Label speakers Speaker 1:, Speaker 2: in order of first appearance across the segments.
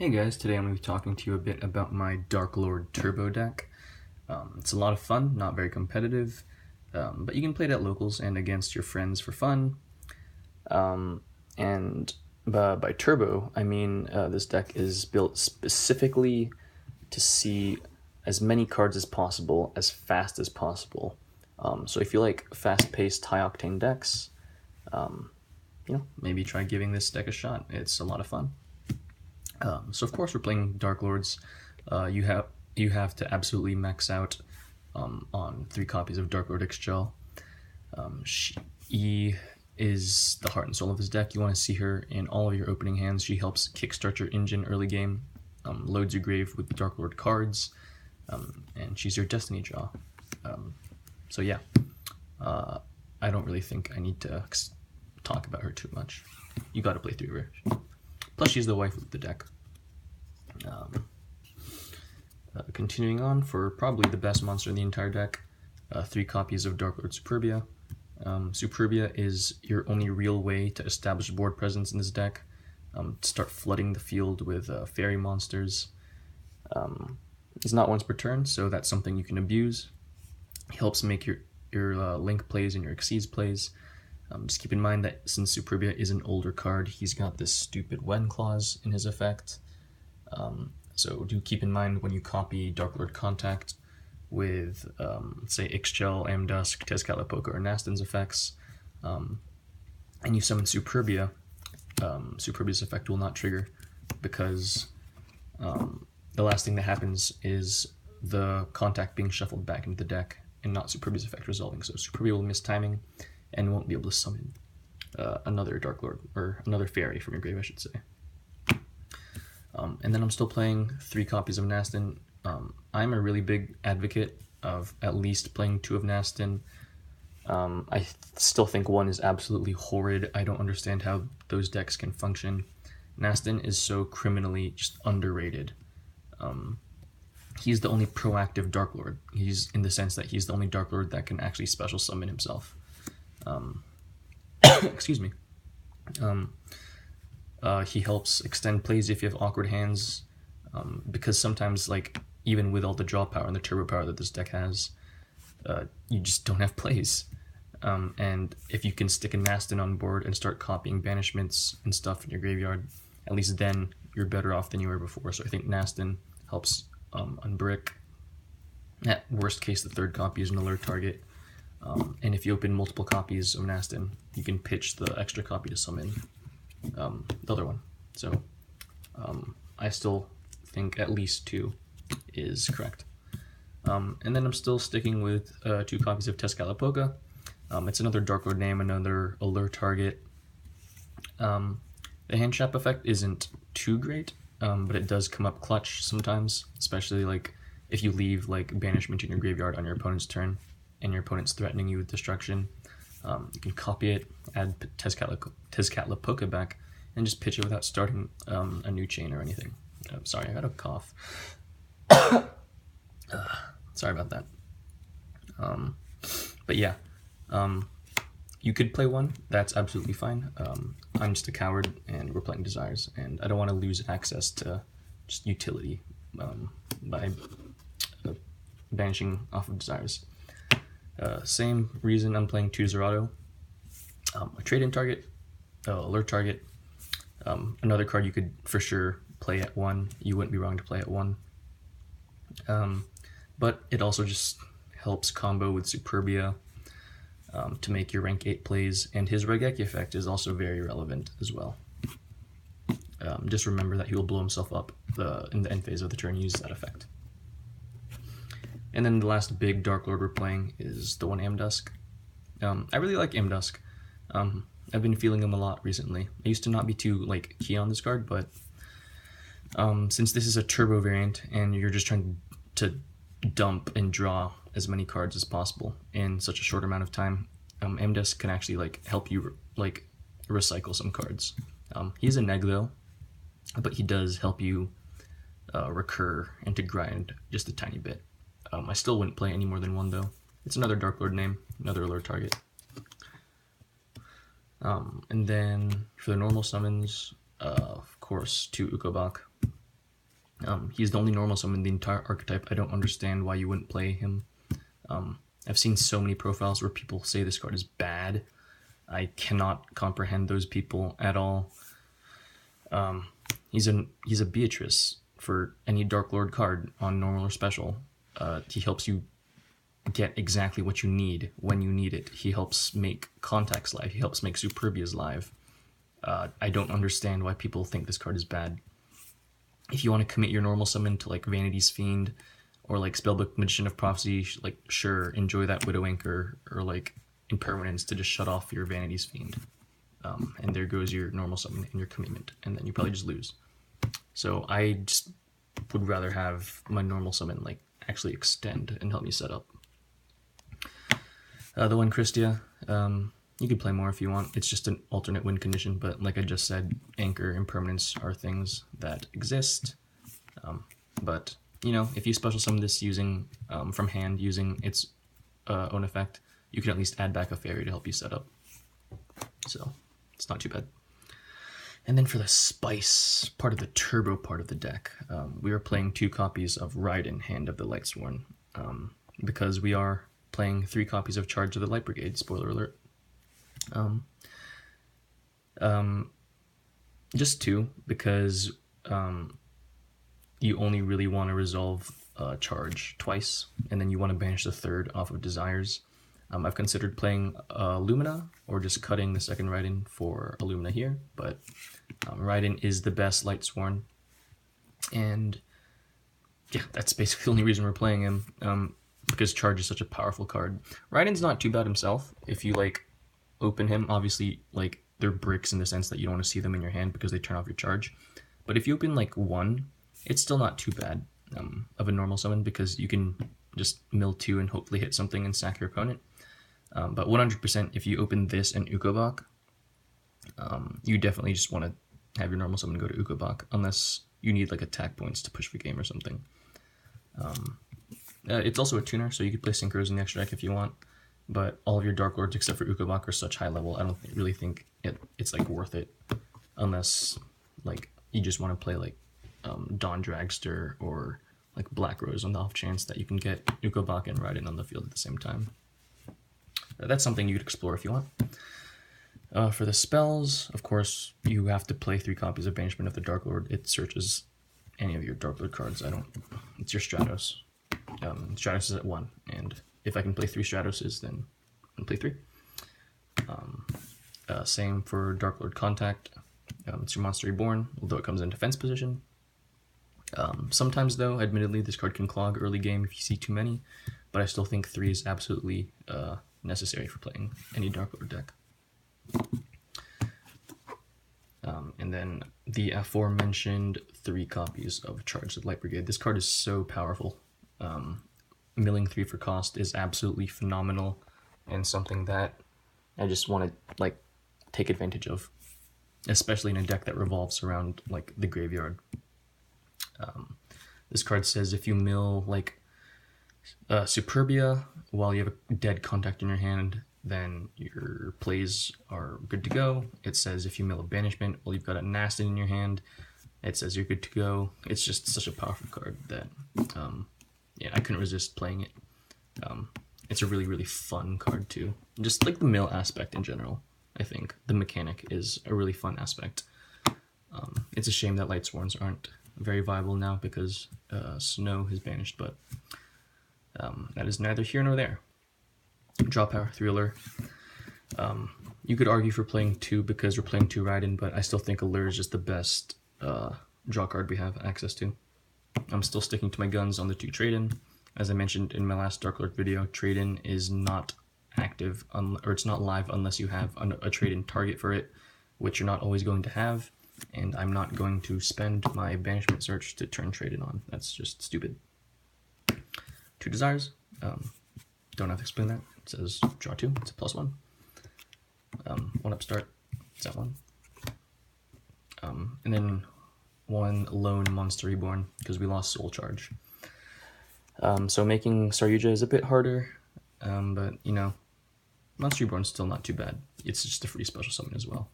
Speaker 1: Hey guys, today I'm going to be talking to you a bit about my Darklord Turbo deck. It's a lot of fun, not very competitive, but you can play it at locals and against your friends for fun. And by Turbo, I mean this deck is built specifically to see as many cards as possible, as fast as possible. So if you like fast-paced, high-octane decks, maybe try giving this deck a shot. It's a lot of fun. So of course we're playing Darklords. You have to absolutely max out on 3 copies of Darklord Yugioh. She is the heart and soul of this deck. You want to see her in all of your opening hands. She helps kickstart your engine early game, loads your grave with the Darklord cards, and she's your destiny draw. So yeah, I don't really think I need to talk about her too much. You gotta play through her. Plus, she's the wife of the deck. Continuing on, for probably the best monster in the entire deck, 3 copies of Darklord Superbia. Superbia is your only real way to establish board presence in this deck, to start flooding the field with fairy monsters. It's not once per turn, so that's something you can abuse. It helps make your Link plays and your Exceeds plays. Just keep in mind that since Superbia is an older card, he's got this stupid When clause in his effect. So do keep in mind when you copy Darklord Contact with, say, Ixchel, Amdusk, Tezcatlipoca, or Nastin's effects, and you summon Superbia, Superbia's effect will not trigger because the last thing that happens is the Contact being shuffled back into the deck and not Superbia's effect resolving. So Superbia will miss timing and won't be able to summon another Darklord, or another fairy from your grave, I should say. And then I'm still playing 3 copies of Nastin. I'm a really big advocate of at least playing 2 of Nastin. I still think 1 is absolutely horrid. I don't understand how those decks can function. Nastin is so criminally just underrated. He's the only proactive Darklord. He's in the sense that he's the only Darklord that can actually special summon himself. Excuse me. He helps extend plays if you have awkward hands, because sometimes, like, even with all the draw power and the turbo power that this deck has, you just don't have plays. And if you can stick a Nastin on board and start copying banishments and stuff in your graveyard, at least then you're better off than you were before. So I think Nastin helps unbrick. At worst case, the 3rd copy is an alert target. And if you open multiple copies of Nastin, you can pitch the extra copy to summon the other one. So I still think at least 2 is correct. And then I'm still sticking with 2 copies of Tezcatlipoca. It's another Darklord name, another alert target. The hand trap effect isn't too great, but it does come up clutch sometimes, especially like if you leave like banishment in your graveyard on your opponent's turn and your opponent's threatening you with destruction. You can copy it, add Tezcatlipoca back, and just pitch it without starting a new chain or anything. Sorry, I got a cough. Sorry about that. But yeah, you could play 1. That's absolutely fine. I'm just a coward, and we're playing Desires, and I don't want to lose access to just utility by banishing off of Desires. Same reason I'm playing 2 Zerato. A trade-in target, alert target, another card you could for sure play at 1. You wouldn't be wrong to play at 1. But it also just helps combo with Superbia to make your rank 8 plays, and his Regeki effect is also very relevant as well. Just remember that he will blow himself up in the end phase of the turn, use that effect. And then the last big Darklord we're playing is the one Amdusk. I really like Amdusk. I've been feeling him a lot recently. I used to not be too keen on this card, but since this is a turbo variant and you're just trying to dump and draw as many cards as possible in such a short amount of time, Amdusk can actually help you recycle some cards. He's a neg though, but he does help you recur and to grind just a tiny bit. I still wouldn't play any more than 1 though. It's another Darklord name, another alert target. And then for the normal summons, of course, 2 Ukobak. He's the only normal summon in the entire archetype. I don't understand why you wouldn't play him. I've seen so many profiles where people say this card is bad. I cannot comprehend those people at all. He's a Beatrice for any Darklord card on normal or special. He helps you get exactly what you need when you need it. He helps make Contacts live. He helps make Superbias live. I don't understand why people think this card is bad. If you want to commit your normal summon to like Vanity's Fiend or like Spellbook Magician of Prophecy, like sure, enjoy that Widow Anchor or like Impermanence to just shut off your Vanity's Fiend. And there goes your normal summon and your commitment, and then you probably just lose. So I just would rather have my normal summon like actually extend and help me set up. The one Christia, you could play more if you want. It's just an alternate win condition, but like I just said, Anchor, Impermanence are things that exist. But, you know, if you special summon this using from hand, using its own effect, you can at least add back a fairy to help you set up. So, it's not too bad. And then for the spice, part of the turbo part of the deck, we are playing 2 copies of Raiden, Hand of the Lightsworn, because we are playing 3 copies of Charge of the Light Brigade, spoiler alert. Just 2, because you only really want to resolve Charge twice, and then you want to banish the 3rd off of Desires. I've considered playing Lumina, or just cutting the 2nd Raiden for a Lumina here, but Raiden is the best Lightsworn, and yeah, that's basically the only reason we're playing him, because Charge is such a powerful card. Raiden's not too bad himself. If you, like, open him, obviously, like, they're bricks in the sense that you don't want to see them in your hand because they turn off your charge. But if you open, like, 1, it's still not too bad of a normal summon, because you can just mill 2 and hopefully hit something and sack your opponent. But 100%, if you open this and Ukobak, you definitely just want to have your normal summon go to Ukobak, unless you need like attack points to push the game or something. It's also a tuner, so you could play Synchros in the extra deck if you want, but all of your Darklords except for Ukobak are such high level, I don't really think it's like worth it, unless like you just want to play like Dawn Dragster or like Black Rose on the off chance that you can get Ukobak and Raiden on the field at the same time. That's something you could explore if you want. For the spells, of course, you have to play 3 copies of Banishment of the Darklord. It searches any of your Darklord cards. It's your Stratos. Stratos is at 1, and if I can play 3 Stratoses, then I can play 3. Same for Darklord Contact. It's your Monster Reborn, although it comes in defense position. Sometimes, though, admittedly, this card can clog early game if you see too many, but I still think 3 is absolutely necessary for playing any Darklord deck. And then the aforementioned 3 copies of Charge of the Light Brigade. This card is so powerful. Milling 3 for cost is absolutely phenomenal, and something that I just want to like take advantage of, especially in a deck that revolves around like the graveyard. This card says if you mill like Superbia while you have a dead Contact in your hand, then your plays are good to go. It says if you mill a Banishment while you've got a Nastin in your hand, it says you're good to go. It's just such a powerful card that yeah, I couldn't resist playing it. It's a really, really fun card too. Just like the mill aspect in general, I think the mechanic is a really fun aspect. It's a shame that Lightsworns aren't very viable now because Snow has banished, but that is neither here nor there. Draw power, 3 Allure. You could argue for playing 2 because we're playing 2 Raiden, but I still think Allure is just the best draw card we have access to. I'm still sticking to my guns on the 2 Trade-In. As I mentioned in my last Darklord video, Trade-In is not active, or it's not live unless you have a Trade-In target for it, which you're not always going to have, and I'm not going to spend my Banishment Search to turn Trade-In on. That's just stupid. 2 Desires. Don't have to explain that. It says draw 2. It's a +1. 1 Upstart. It's at 1. And then 1 Lone Monster Reborn because we lost Soul Charge. So making Saryuja is a bit harder, but you know, Monster Reborn's still not too bad. It's just a free special summon as well.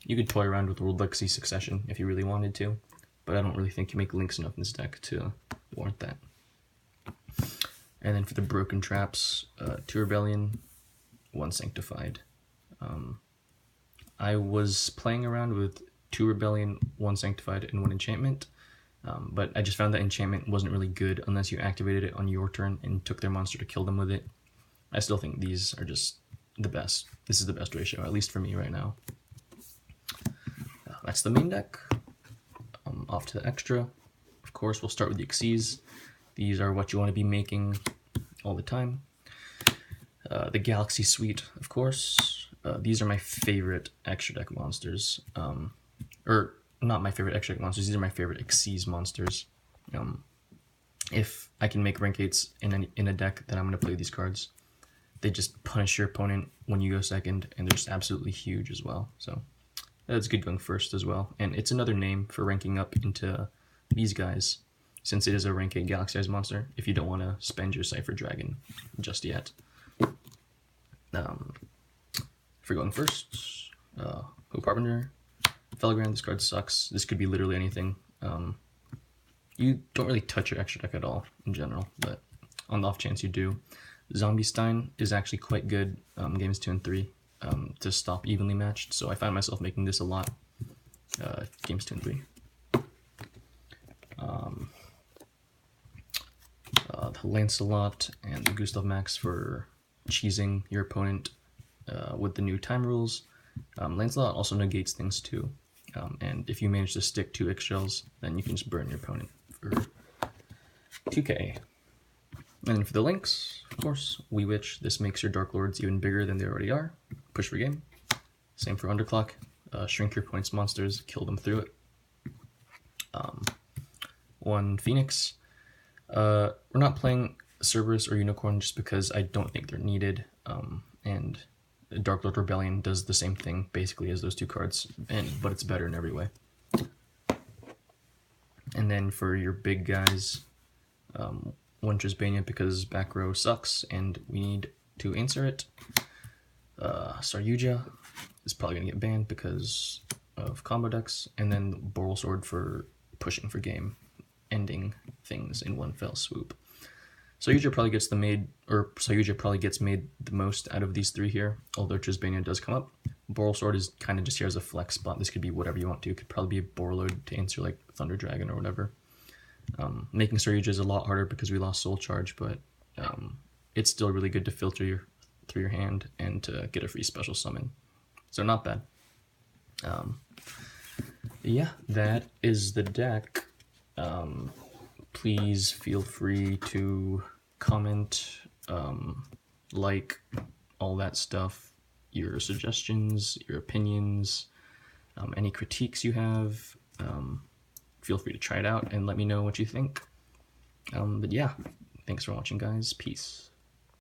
Speaker 1: You could toy around with World Legacy Succession if you really wanted to. but I don't really think you make links enough in this deck to warrant that. And then for the broken traps, 2 Rebellion, 1 Sanctified. I was playing around with 2 Rebellion, 1 Sanctified, and 1 Enchantment, but I just found that Enchantment wasn't really good unless you activated it on your turn and took their monster to kill them with it. I still think these are just the best. This is the best ratio, at least for me right now. That's the main deck. Off to the extra. Of course, we'll start with the Xyz. These are what you want to be making all the time. The Galaxy Suite, of course. These are my favorite extra deck monsters. Or not my favorite extra deck monsters, these are my favorite Xyz monsters. If I can make rank 8s in a deck, then I'm going to play these cards. They just punish your opponent when you go second, and they're just absolutely huge as well. So that's good going first as well. And it's another name for ranking up into these guys, since it is a rank 8 Galaxy monster, if you don't want to spend your Cypher Dragon just yet. For going first, Hope Harbinger, Felgrand, this card sucks. This could be literally anything. You don't really touch your extra deck at all in general, but on the off chance you do. Zombie Stein is actually quite good games 2 and 3 to stop evenly matched, so I find myself making this a lot games 2 and 3. The Lancelot and the Gustav Max for cheesing your opponent with the new time rules. Lancelot also negates things too, and if you manage to stick 2 eggshells, then you can just burn your opponent for 2k. And then for the links, of course, We Witch. This makes your Darklords even bigger than they already are. Push for game. Same for Underclock. Shrink your opponent's monsters, kill them through it. 1 Phoenix. We're not playing Cerberus or Unicorn just because I don't think they're needed. And Darklord Rebellion does the same thing basically as those 2 cards, but it's better in every way. And then for your big guys, 1 Trisbania because back row sucks and we need to answer it. Yugioh is probably going to get banned because of combo decks. And then Boral Sword for pushing for game, ending things in one fell swoop. Yugioh probably gets Yugioh probably gets made the most out of these 3 here, although Trisbania does come up. Boral Sword is kind of just here as a flex spot. This could be whatever you want to. It could probably be a Borreload to answer like Thunder Dragon or whatever. Making Yugioh is a lot harder because we lost Soul Charge, but it's still really good to filter through your hand and to get a free special summon. So not bad. Yeah, that is the deck. Please feel free to comment, like, all that stuff, your suggestions, your opinions, any critiques you have. Feel free to try it out and let me know what you think. But yeah, thanks for watching, guys. Peace.